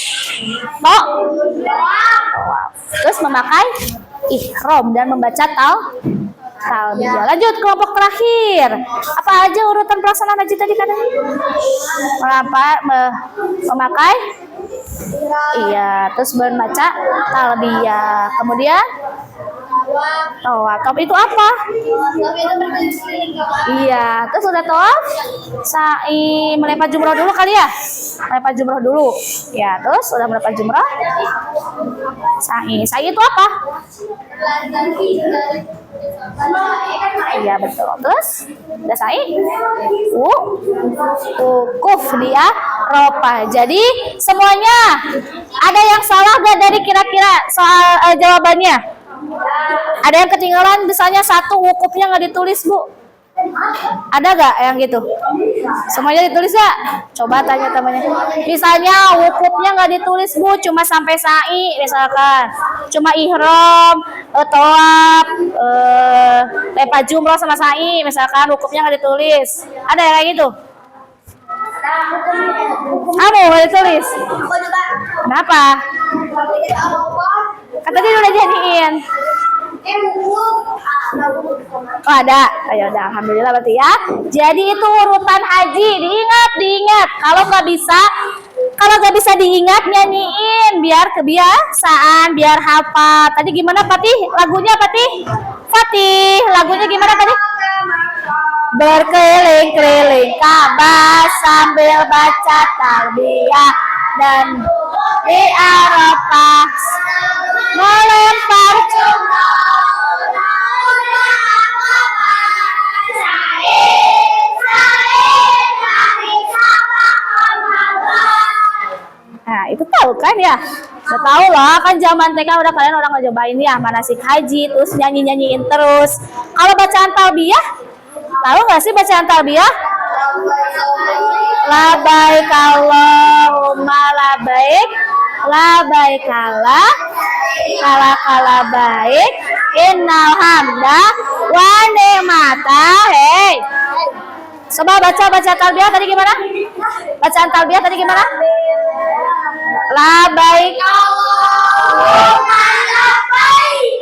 Terus memakai ihram dan membaca talbiyah. Lanjut kelompok terakhir. Apa aja urutan pelaksanaan haji tadi katanya? Memakai iya, terus membaca talbiyah. Kemudian tawaf itu apa? Iya, terus udah tawaf, sa'i, melepas jumroh dulu kali ya? Melepas jumroh dulu. Ya, terus udah melepas jumroh. Sa'i itu apa? Iya betul. Terus udah sa'i, wukuf di Arafah. Jadi semuanya ada yang salah gak dari kira-kira soal jawabannya? Ada yang ketinggalan misalnya satu wukufnya nggak ditulis Bu? Ada gak yang gitu? Semuanya ditulis gak? Coba tanya temannya. Misalnya wukufnya nggak ditulis Bu, cuma sampai sa'i misalkan, cuma ihram, tawaf, lepas jumroh sama sa'i misalkan wukufnya nggak ditulis. Ada yang kayak gitu? Kamu nggak ditulis? Kenapa? Kan tadi udah jadiin. Oh ada, ayo udah, alhamdulillah berarti ya. Jadi itu urutan haji, diingat. Kalau nggak bisa diingat nyanyiin, biar kebiasaan, biar hafal. Tadi gimana Fatih? Lagunya Fatih, lagunya gimana tadi? Berkeliling-keliling Ka'bah sambil baca talbiyah dan di Arafah melempar Nah, itu tahu kan ya? Udah tahu lah, kan zaman TK kalian udah ngecobain ya manasik haji, terus nyanyiin terus. Kalau bacaan talbiyah, tahu nggak sih bacaan talbiyah? Labaik Allahumma labaik, labaik kala baik, innal hamda wa ni'mata. Hei, coba baca talbiyah tadi gimana? Bacaan talbiyah tadi gimana? Labaik Allahumma labaik,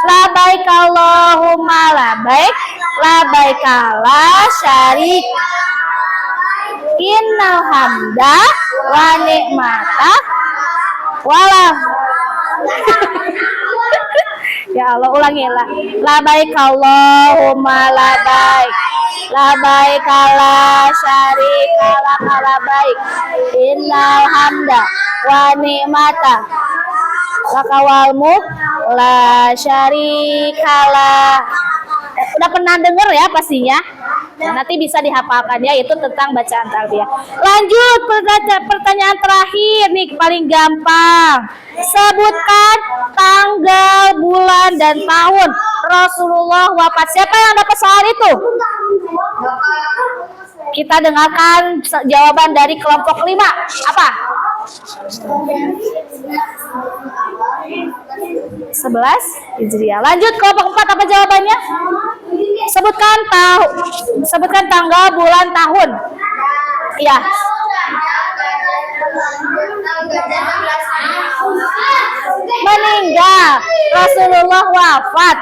labaik Allahumma labaik, labaik la syarik, innal hamda wa ni'mata wala. Ya Allah, ulangi lah. Labaik Allahumma labaik, labaik la syarika lak labaik, innal hamda wa ni'mata lakawal mulk la syarika la. Udah pernah denger ya pastinya. Nah, nanti bisa dihafalkan ya, itu tentang bacaan talbiyah. Lanjut pertanyaan terakhir nih, paling gampang. Sebutkan tanggal, bulan, dan tahun Rasulullah wafat. Siapa yang dapat soal itu? Kita dengarkan jawaban dari kelompok 5. Apa? 11 Hijriah. Lanjut kelompok 4, apa jawabannya? Sebutkan tanggal, bulan, tahun. Iya. Meninggal. Rasulullah wafat.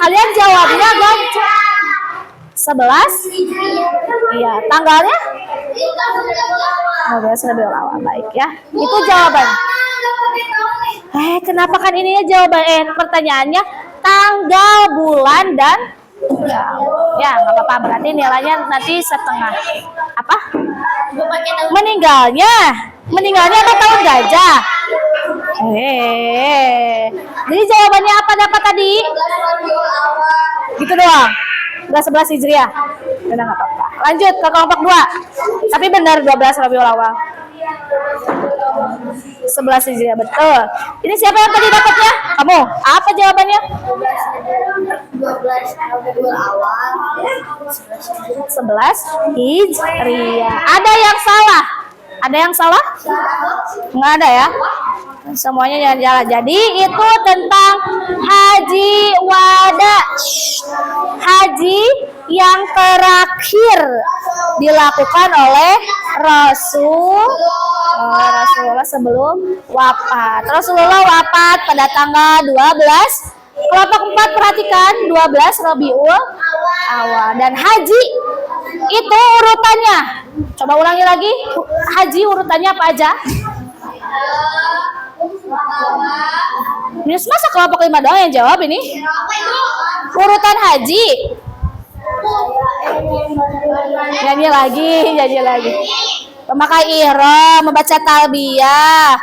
Kalian jawabnya gak? 11? Iya. Tanggalnya? 15 Rabiul Awal. Baik ya. Itu jawaban. Kenapa kan ininya jawaban? Pertanyaannya tanggal, bulan, dan ya nggak apa-apa, berarti nilainya nanti setengah. Apa? Meninggalnya apa tahun gajah? Jadi jawabannya apa dapat tadi? Gitu doang. Enggak 11 Hijriah. Udah enggak apa-apa. Lanjut ke kelompok 2. Tapi benar 12 Rabiul Awal. 11 Hijriah betul. Ini siapa yang tadi dapatnya? Kamu. Apa jawabannya? 12 Rabiul Awal. 11 Hijriah. Ada yang salah? Ada yang salah? Nggak ada ya? Semuanya jalan-jalan. Jadi itu tentang haji wada. Haji yang terakhir dilakukan oleh Rasulullah sebelum wafat. Rasulullah wafat pada tanggal 12. Kelompok 4 perhatikan 12 Rabiul Awal. Dan haji itu urutannya. Coba ulangi lagi. Haji urutannya apa aja? Ini masa kelompok 5 doang yang jawab ini? Urutan haji. Nyanyi lagi. Memakai ihram, membaca talbiyah,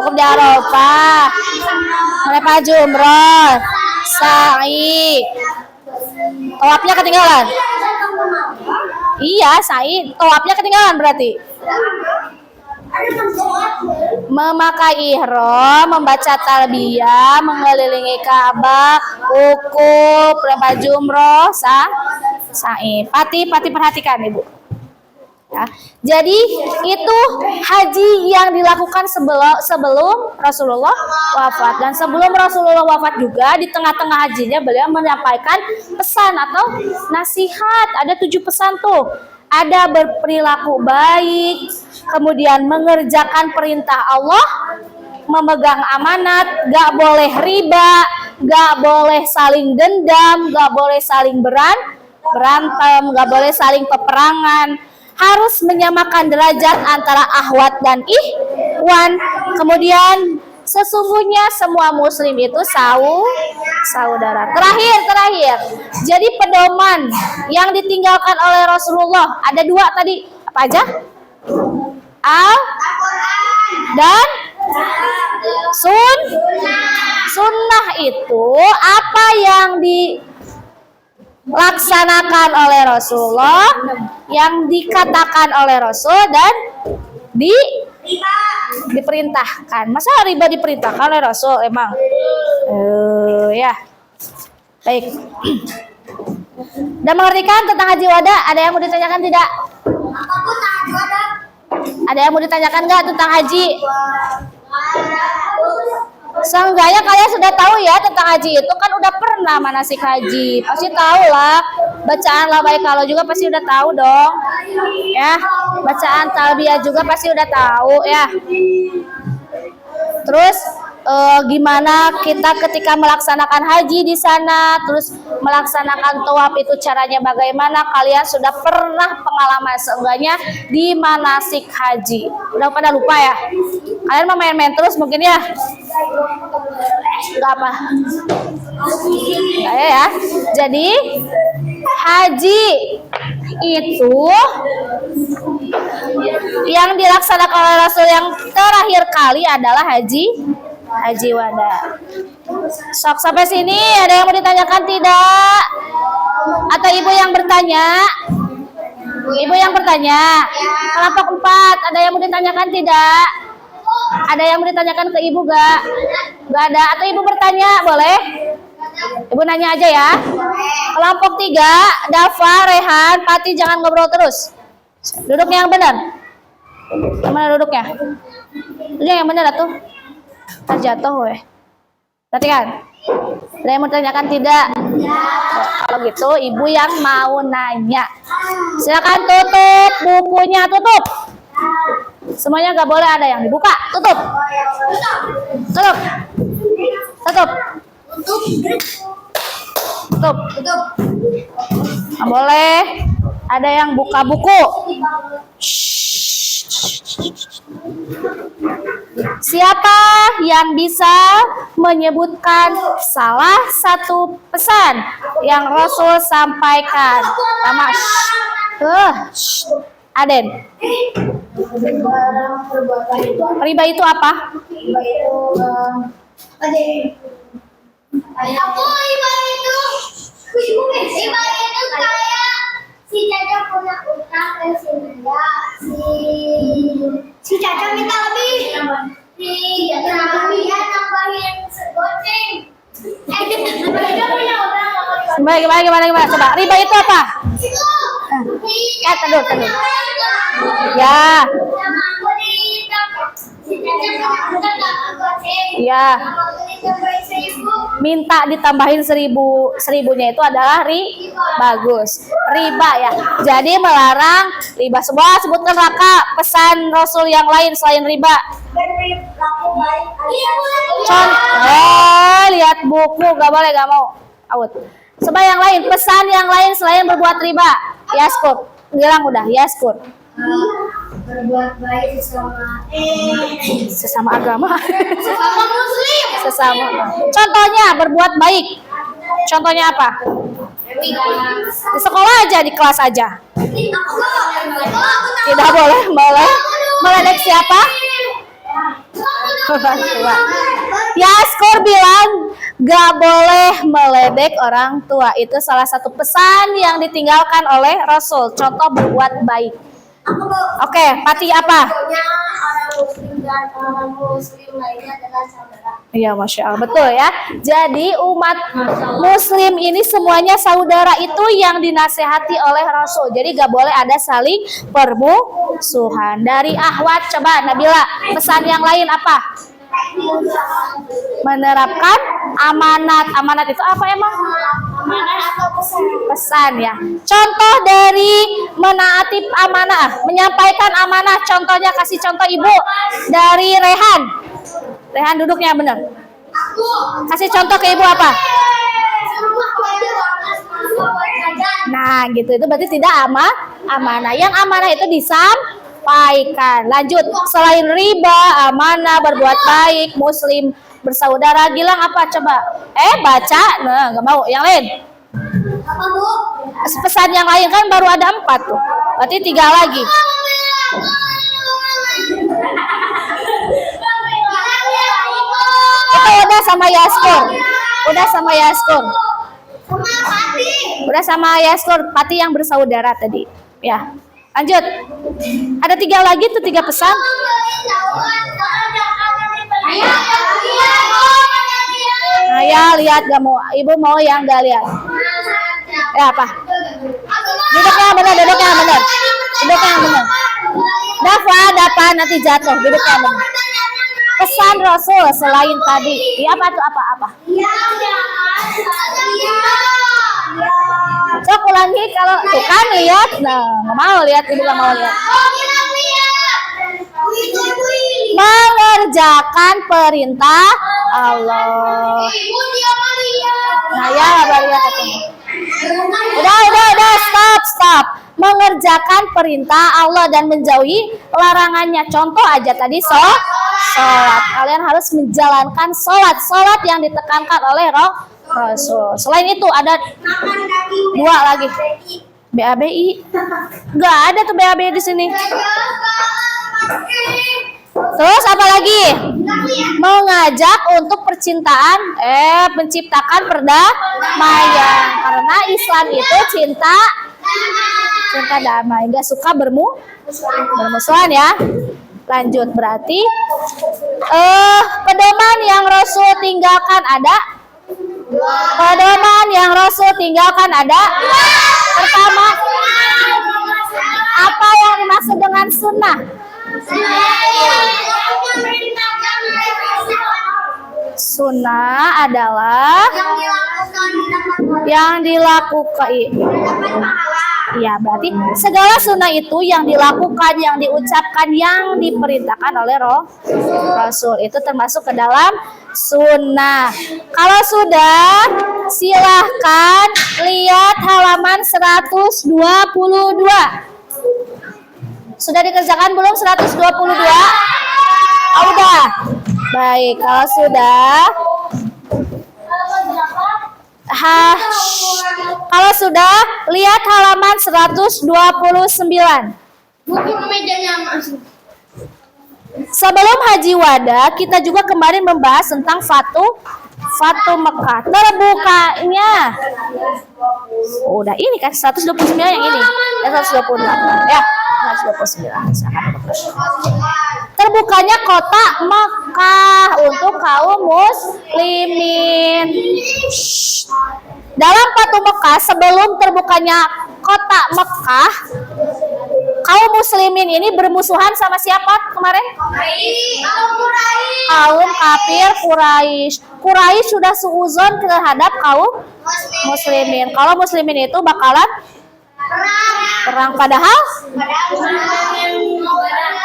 wukuf di Arafah, melempar jumroh, sa'i. Tawafnya ketinggalan. Iya, sa'i. Tawafnya ketinggalan berarti. Memakai ihram, membaca talbiyah, mengelilingi Ka'bah, wukuf, melempar jumroh, sa'i. Pati perhatikan Ibu. Ya. Jadi itu haji yang dilakukan sebelum Rasulullah wafat. Dan sebelum Rasulullah wafat juga di tengah-tengah hajinya beliau menyampaikan pesan atau nasihat. Ada 7 pesan tuh. Ada berperilaku baik, kemudian mengerjakan perintah Allah, memegang amanat, gak boleh riba, gak boleh saling dendam, gak boleh saling berantem, gak boleh saling peperangan, harus menyamakan derajat antara akhwat dan ikhwan. Kemudian sesungguhnya semua muslim itu saudara. Terakhir. Jadi pedoman yang ditinggalkan oleh Rasulullah ada 2 tadi. Apa aja? Dan sunnah itu apa yang dilaksanakan oleh Rasulullah, yang dikatakan oleh Rasul dan diperintahkan. Masa riba diperintahkan oleh Rasul emang? Ya. Baik. Dan mengertikan tentang haji wada, ada yang mau ditanyakan tidak? Ada yang mau ditanyakan nggak tentang haji? Seenggaknya kalian sudah tahu ya tentang haji itu, kan udah pernah manasik haji, pasti tahu lah. Bacaan labbaik kalau juga pasti udah tahu dong, ya. Bacaan talbiyah juga pasti udah tahu ya. Terus gimana kita ketika melaksanakan haji di sana, terus melaksanakan tawaf itu caranya bagaimana? Kalian sudah pernah pengalaman seenggaknya di manasik haji. Udah pada lupa ya? Kalian mau main-main terus mungkin ya? Enggak apa? Enggak ya? Jadi haji itu yang dilaksanakan oleh Rasul yang terakhir kali adalah haji wada. Sok sampai sini ada yang mau ditanyakan tidak? Atau ibu yang bertanya? Ibu yang bertanya. Kelompok 4 ada yang mau ditanyakan tidak? Ada yang mau ditanyakan ke ibu gak? Gak ada. Atau ibu bertanya boleh? Ibu nanya aja ya. Kelompok 3 Dafa, Rehan, Pati jangan ngobrol terus. Duduknya yang benar. Mana duduknya? Duduk yang benar tuh. Terjatuh weh. Perhatikan. Ada yang mau tanyakan tidak? Kalau gitu ibu yang mau nanya. Silakan tutup bukunya, tutup. Semuanya nggak boleh ada yang dibuka. Tutup. Nggak boleh ada yang buka buku. Siapa yang bisa menyebutkan salah satu pesan yang Rasul sampaikan? Pertama, Aden. Riba itu apa? Riba itu Riba itu kayak si Caca punya utang ke si Nanda, si Caca minta lebih, si Nanda nambahin segoceng. Dia punya utang Gimana? Coba, riba itu apa? Teduh. Ya. Ya. Minta ditambahin 1000-nya itu adalah bagus. Riba ya. Jadi melarang riba. Semua sebutkan Raka pesan Rasul yang lain selain riba. Contoh, lihat buku, gak boleh, gak mau. Out. Coba yang lain, pesan yang lain selain berbuat riba. Yaskur. Bilang udah, Yaskur. Berbuat baik Sesama agama. sesama muslim. Sesama. Contohnya berbuat baik. Contohnya apa? Di sekolah aja, di kelas aja. Tidak boleh meledek siapa? Orang tua. Yaskur bilang gak boleh meledek orang tua. Itu salah satu pesan yang ditinggalkan oleh Rasul. Contoh berbuat baik. Oke, Pati apa? Orang muslim dan orang muslim lainnya adalah saudara. Iya, Masya Allah, betul ya. Jadi umat muslim ini semuanya saudara, itu yang dinasehati oleh Rasul. Jadi gak boleh ada saling permusuhan. Dari Ahwat, coba Nabila, pesan yang lain apa? Menerapkan amanat. Amanat itu apa emang? Pesan ya. Contoh dari menaati amanah, menyampaikan amanah. Contohnya, kasih contoh Ibu dari Rehan. Rehan duduknya benar. Kasih contoh ke Ibu apa? Nah gitu, itu berarti tidak amanah. Yang amanah itu disampaikan. Lanjut, selain riba, amanah, berbuat baik, muslim, bersaudara, Gilang apa coba? Baca, nah nggak mau. Yang lain? Pesan yang lain kan baru ada 4 tuh. Berarti 3 lagi. Itu udah sama Yaskur. Udah sama Yaskur, Pati yang bersaudara tadi. Ya. Lanjut. Ada 3 lagi tuh, 3 pesan. Nah, ya lihat gak mau. Ibu mau yang gak lihat. Ya apa? Duduknya yang benar. Dafa, nanti jatuh. Duduknya yang benar. Pesan Rasul selain tadi. Ya apa tuh, apa? Cok ulangi kalau tuh kan lihat. Nah, nggak mau lihat, ibu nggak mau lihat. Mengerjakan perintah Allah. Nah ya, lihat aku. Udah, stop. Mengerjakan perintah Allah dan menjauhi larangannya. Contoh aja tadi sholat. Kalian harus menjalankan sholat yang ditekankan oleh Rasul. Selain itu ada 2 lagi. BABI. Nggak ada tuh BABI di sini. Terus apa lagi? Mengajak untuk menciptakan perdamaian. Karena Islam itu cinta damai, nggak suka bermusuhan ya. Lanjut, berarti pedoman yang Rasul tinggalkan ada? Pertama, apa yang dimaksud dengan sunnah? Sunnah adalah yang dilakukan. Ya, berarti segala sunnah itu yang dilakukan, yang diucapkan, yang diperintahkan oleh Rasul. Itu termasuk ke dalam sunnah. Kalau sudah, silahkan lihat halaman 122. Sudah dikerjakan belum 122? Udah. Baik, kalau sudah kalau sudah, lihat halaman 129. Sebelum Haji Wada, kita juga kemarin membahas tentang Fatu Mekah terbukanya. Udah ini kan 129 yang ini. Dan 128 ya. 129. Terbukanya kota Mekah untuk kaum muslimin. Shh. Dalam Fatu Mekah sebelum terbukanya kota Mekah, kaum muslimin ini bermusuhan sama siapa kemarin? Kaum kafir Quraisy. Quraisy sudah suuzon terhadap kaum muslimin. Kalau muslimin itu bakalan perang, padahal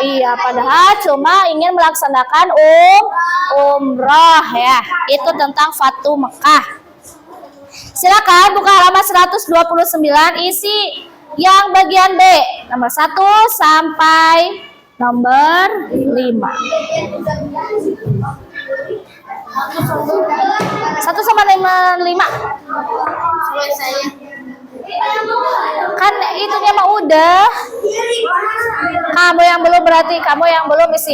iya, padahal cuma ingin melaksanakan umrah ya. Itu tentang Fatu Mekah. Silakan buka halaman 129, isi yang bagian B nomor 1 sampai nomor 5. 1 sampai nomor 5. Kan itunya mah udah. Kamu yang belum berarti kamu yang belum isi.